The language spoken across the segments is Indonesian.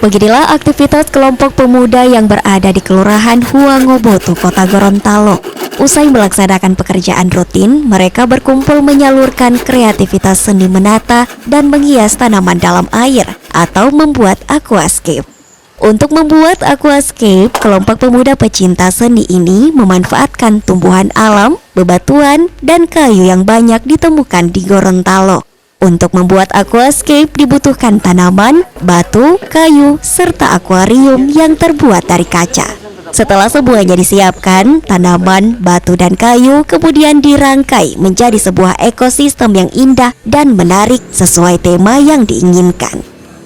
Beginilah aktivitas kelompok pemuda yang berada di Kelurahan Huangobotu, Kota Gorontalo. Usai melaksanakan pekerjaan rutin, mereka berkumpul menyalurkan kreativitas seni menata dan menghias tanaman dalam air atau membuat aquascape. Untuk membuat aquascape, kelompok pemuda pecinta seni ini memanfaatkan tumbuhan alam, bebatuan, dan kayu yang banyak ditemukan di Gorontalo. Untuk membuat aquascape dibutuhkan tanaman, batu, kayu, serta akuarium yang terbuat dari kaca. Setelah semuanya disiapkan, tanaman, batu, dan kayu kemudian dirangkai menjadi sebuah ekosistem yang indah dan menarik sesuai tema yang diinginkan.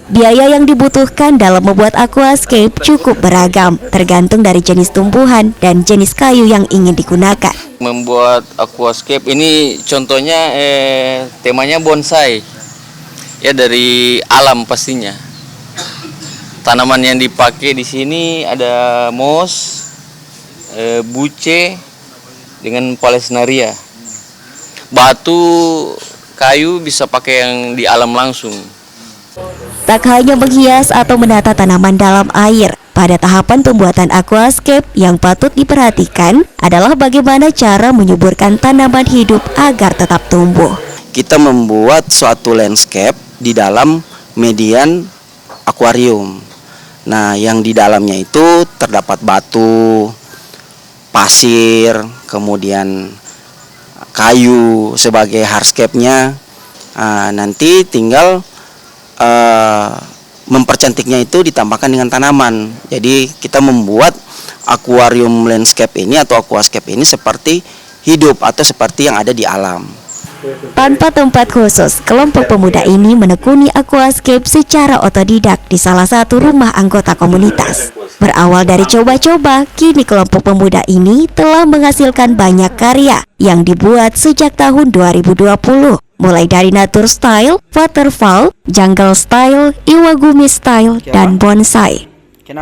Biaya yang dibutuhkan dalam membuat aquascape cukup beragam, tergantung dari jenis tumbuhan dan jenis kayu yang ingin digunakan. Membuat aquascape ini contohnya temanya bonsai, ya dari alam pastinya. Tanaman yang dipakai di sini ada moss, buce dengan palesnaria. Batu, kayu bisa pakai yang di alam langsung. Tak hanya menghias atau menata tanaman dalam air, pada tahapan pembuatan aquascape yang patut diperhatikan adalah bagaimana cara menyuburkan tanaman hidup agar tetap tumbuh. Kita membuat suatu landscape di dalam median akuarium. Nah, yang di dalamnya itu terdapat batu, pasir, kemudian kayu sebagai hardscape-nya. Nanti tinggal mempercantiknya itu ditambahkan dengan tanaman. Jadi kita membuat akuarium landscape ini atau aquascape ini seperti hidup atau seperti yang ada di alam. Tanpa tempat khusus, kelompok pemuda ini menekuni aquascape secara otodidak di salah satu rumah anggota komunitas. Berawal dari coba-coba, kini kelompok pemuda ini telah menghasilkan banyak karya yang dibuat sejak tahun 2020. Mulai dari nature style, waterfall, jungle style, iwagumi style, dan bonsai.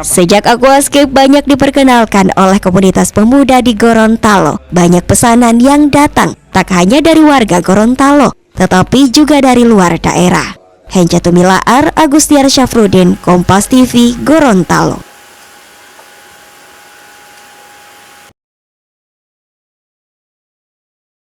Sejak aquascape banyak diperkenalkan oleh komunitas pemuda di Gorontalo, banyak pesanan yang datang tak hanya dari warga Gorontalo, tetapi juga dari luar daerah. Henca Tumilaar, Agustiar Syafruddin, Kompas TV, Gorontalo.